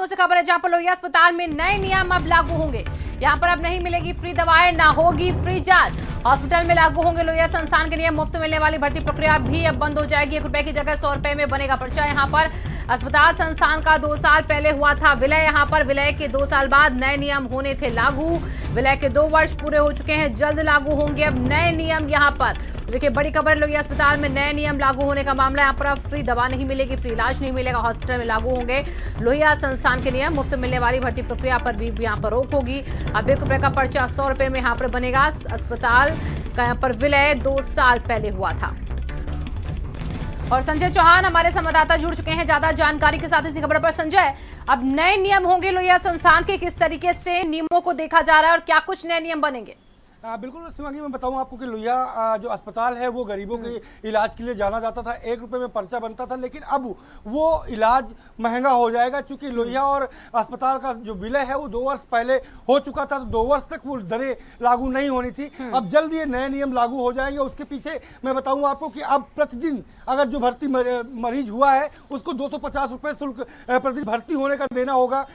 लखनऊ से खबर है, जहां पर लोहिया अस्पताल में नए नियम अब लागू होंगे। यहां पर अब नहीं मिलेगी फ्री दवाएं, ना होगी फ्री जांच। हॉस्पिटल में लागू होंगे लोहिया संस्थान के नियम। मुफ्त मिलने वाली भर्ती प्रक्रिया भी अब बंद हो जाएगी। 1 रुपए की जगह 100 रुपए में बनेगा पर्चा। यहाँ पर अस्पताल संस्थान का 2 साल पहले हुआ था विलय। यहाँ पर विलय के 2 साल बाद नए नियम होने थे लागू। विलय के 2 वर्ष पूरे हो चुके हैं, जल्द लागू होंगे अब नए नियम। यहाँ पर देखिए बड़ी खबर, लोहिया अस्पताल में नए नियम लागू होने का मामला। यहाँ पर अब फ्री दवा नहीं मिलेगी, फ्री इलाज नहीं मिलेगा। हॉस्पिटल में लागू होंगे लोहिया संस्थान के नियम। मुफ्त मिलने वाली भर्ती प्रक्रिया पर भी यहाँ पर रोक होगी। अब 1 रुपए का पर्चा 100 रुपए में यहाँ पर बनेगा। अस्पताल का यहाँ पर विलय 2 साल पहले हुआ था। और संजय चौहान हमारे संवाददाता जुड़ चुके हैं ज्यादा जानकारी के साथ इसी खबर पर। संजय, अब नए नियम होंगे लोहिया संस्थान के, किस तरीके से नियमों को देखा जा रहा है और क्या कुछ नए नियम बनेंगे? बिल्कुल शिवांगी, मैं बताऊं आपको कि लोहिया जो अस्पताल है वो गरीबों के इलाज के लिए जाना जाता था। 1 रुपए में पर्चा बनता था, लेकिन अब वो इलाज महंगा हो जाएगा क्योंकि लोहिया और अस्पताल का जो विलय है वो 2 वर्ष पहले हो चुका था। तो 2 वर्ष तक वो दरें लागू नहीं होनी थी। अब जल्द ये नए नियम लागू हो जाएंगे। उसके पीछे मैं बताऊँ आपको कि अब प्रतिदिन अगर जो भर्ती मरीज हुआ है उसको 250 रुपये शुल्क प्रतिदिन भर्ती होने का देना होगा।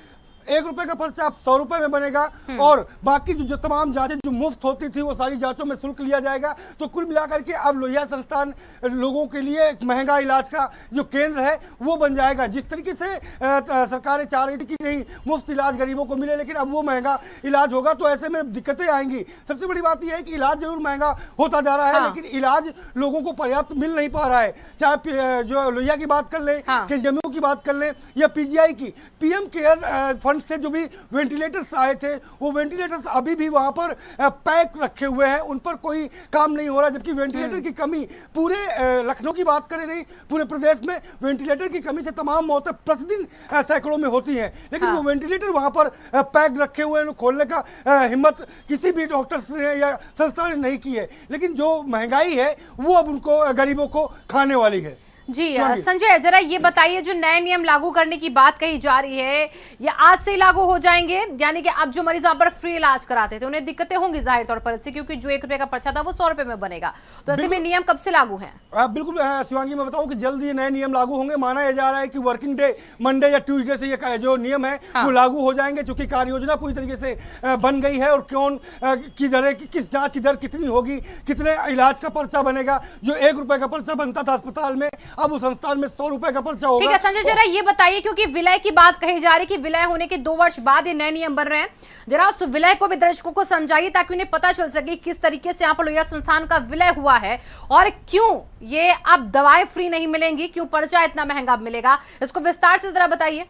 1 रुपए का पर्चा आप 100 रुपए में बनेगा और बाकी जो तमाम जांचें जो मुफ्त होती थी वो सारी जांचों में शुल्क लिया जाएगा। तो कुल मिलाकर के अब लोहिया संस्थान लोगों के लिए एक महंगा इलाज का जो केंद्र है वो बन जाएगा। जिस तरीके से सरकारें चाह रही थी कि नहीं मुफ्त इलाज गरीबों को मिले, लेकिन अब वो महंगा इलाज होगा तो ऐसे में दिक्कतें आएंगी। सबसे बड़ी बात यह है कि इलाज जरूर महंगा होता जा रहा है, लेकिन इलाज लोगों को पर्याप्त मिल नहीं पा रहा है। चाहे जो लोहिया की बात कर ले, केजीएमयू की बात कर ले या पीजीआई की, पीएम केयर फंड से जो भी वेंटिलेटर्स आए थे वो वेंटिलेटर्स अभी भी वहां पर पैक रखे हुए हैं, उन पर कोई काम नहीं हो रहा। जबकि वेंटिलेटर की कमी पूरे लखनऊ की बात करें, नहीं पूरे प्रदेश में वेंटिलेटर की कमी से तमाम मौतें प्रतिदिन सैकड़ों में होती हैं, लेकिन वो वेंटिलेटर वहां पर पैक रखे हुए हैं। खोलने का हिम्मत किसी भी डॉक्टर्स ने या संस्था ने नहीं की है। लेकिन जो महंगाई है वो अब उनको गरीबों को खाने वाली है। जी संजय, जरा ये बताइए, जो नए नियम लागू करने की बात कही जा रही है ये आज से ही लागू हो जाएंगे? यानी कि अब जो मरीज वहां पर फ्री इलाज कराते थे उन्हें दिक्कतें होंगी जाहिर तौर पर इससे, क्योंकि जो 1 रुपए का पर्चा था वो 100 रुपए में बनेगा। तो ऐसे में नियम कब से लागू है? बिल्कुल शिवांगी, मैं बताऊं कि जल्द ये नए नियम लागू होंगे। माना यह जा रहा है कि वर्किंग डे मंडे या ट्यूसडे से ये जो नियम है वो लागू हो जाएंगे, क्योंकि कार्य योजना पूरी तरीके से बन गई है। और कौन की दरें, किस जांच की दर कितनी होगी, कितने इलाज का पर्चा बनेगा। जो 1 रुपए का पर्चा बनता था अस्पताल में, अब उस संस्थान में 100 रुपए का पर्चा होगा। ठीक है संजय, जरा ये बताइए, क्योंकि विलय की बात कही जा रही है कि विलय होने के 2 वर्ष बाद ये नए नियम बन रहे हैं, जरा उस विलय को भी दर्शकों को समझाइए ताकि उन्हें पता चल सके किस तरीके से यहाँ पर लोहिया संस्थान का विलय हुआ है और क्यों ये अब दवाएं फ्री नहीं मिलेंगी, क्यों पर्चा इतना महंगा मिलेगा। इसको विस्तार से जरा बताइए।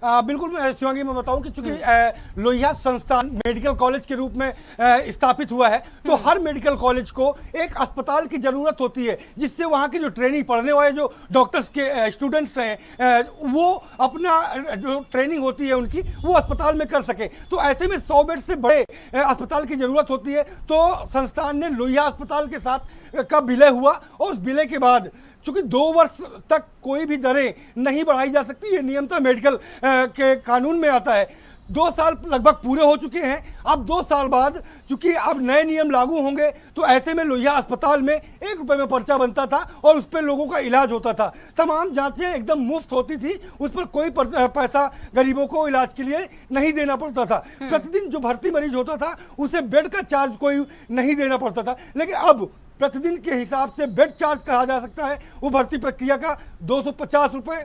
बिल्कुल शिवांगी, मैं बताऊं कि चूंकि लोहिया संस्थान मेडिकल कॉलेज के रूप में स्थापित हुआ है, तो हर मेडिकल कॉलेज को एक अस्पताल की जरूरत होती है, जिससे वहां के जो ट्रेनिंग पढ़ने वाले जो डॉक्टर्स के स्टूडेंट्स हैं वो अपना जो ट्रेनिंग होती है उनकी वो अस्पताल में कर सके। तो ऐसे में 100 बेड से बड़े अस्पताल की जरूरत होती है। तो संस्थान ने लोहिया अस्पताल के साथ का विलय हुआ और उस विलय के बाद चूंकि 2 वर्ष तक कोई भी दरें नहीं बढ़ाई जा सकती, ये नियम तो मेडिकल के कानून में आता है। 2 साल लगभग पूरे हो चुके हैं। अब 2 साल बाद चूंकि अब नए नियम लागू होंगे तो ऐसे में लोहिया अस्पताल में 1 रुपए में पर्चा बनता था और उस पर लोगों का इलाज होता था। तमाम जांचें एकदम मुफ्त होती थी, उस पर कोई पैसा गरीबों को इलाज के लिए नहीं देना पड़ता था। प्रतिदिन जो भर्ती मरीज होता था उसे बेड का चार्ज कोई नहीं देना पड़ता था। लेकिन अब प्रतिदिन के हिसाब से बेड चार्ज कहा जा सकता है वो भर्ती प्रक्रिया का 250 रुपए।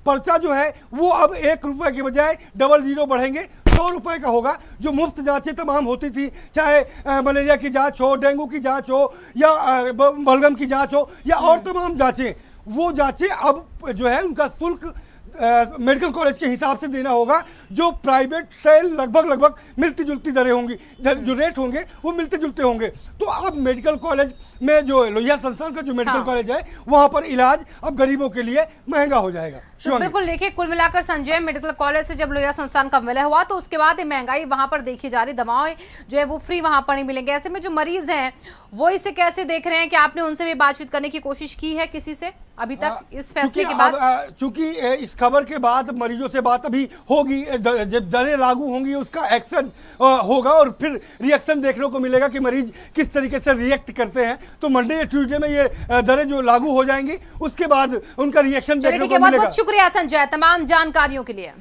पर्चा जो है वो अब 1 रुपए के बजाय 00 बढ़ेंगे, 100 रुपए का होगा। जो मुफ्त जांचें तमाम होती थी, चाहे मलेरिया की जांच हो, डेंगू की जांच हो या बलगम की जांच हो या और तमाम जांचें, वो जांचें अब जो है उनका शुल्क मेडिकल कॉलेज के हिसाब से देना होगा। जो प्राइवेट से लगभग मिलती जुलती दरें होंगी, जो रेट होंगे वो मिलते जुलते होंगे। तो अब मेडिकल कॉलेज में जो लोहिया संस्थान का जो मेडिकल कॉलेज है वहां पर इलाज अब गरीबों के लिए महंगा हो जाएगा। तो बिल्कुल देखिए, कुल मिलाकर संजय, मेडिकल कॉलेज से जब लोहिया संस्थान का विलय हुआ तो उसके बाद ये महंगाई वहां पर देखी जा रही, दवाएं जो है वो फ्री वहां पर नहीं मिलेंगे। ऐसे में जो मरीज हैं वो इसे कैसे देख रहे हैं? कि आपने उनसे भी बातचीत करने की कोशिश की है किसी से अभी तक इस फैसले के बाद? चूंकि इस खबर के बाद मरीजों से बात अभी होगी, जब दरें लागू होंगी उसका एक्शन होगा और फिर रिएक्शन देखने को मिलेगा कि मरीज किस तरीके से रिएक्ट करते हैं। तो मंडे या ट्यूसडे में ये दरें जो लागू हो जाएंगी उसके बाद उनका रिएक्शन देखने को मिलेगा। शुक्रिया संजय तमाम जानकारियों के लिए।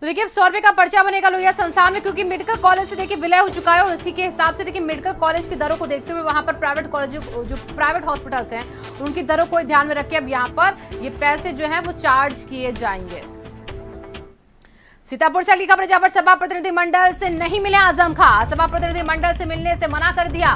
तो देखिए अब 100 रुपए का पर्चा बनेगा लोहिया संस्थान में, क्योंकि मेडिकल कॉलेज से देखिए विलय हो चुका है और इसी के हिसाब से देखिए मेडिकल कॉलेज की दरों को देखते हुए वहां पर प्राइवेट कॉलेज जो प्राइवेट हॉस्पिटल्स हैं उनकी दरों को ध्यान में रख के अब यहाँ पर ये पैसे जो है वो चार्ज किए जाएंगे। सीतापुर से अगली खबर, जहां पर सपा प्रतिनिधिमंडल से नहीं मिले आजम खां। सपा प्रतिनिधिमंडल से मिलने से मना कर दिया।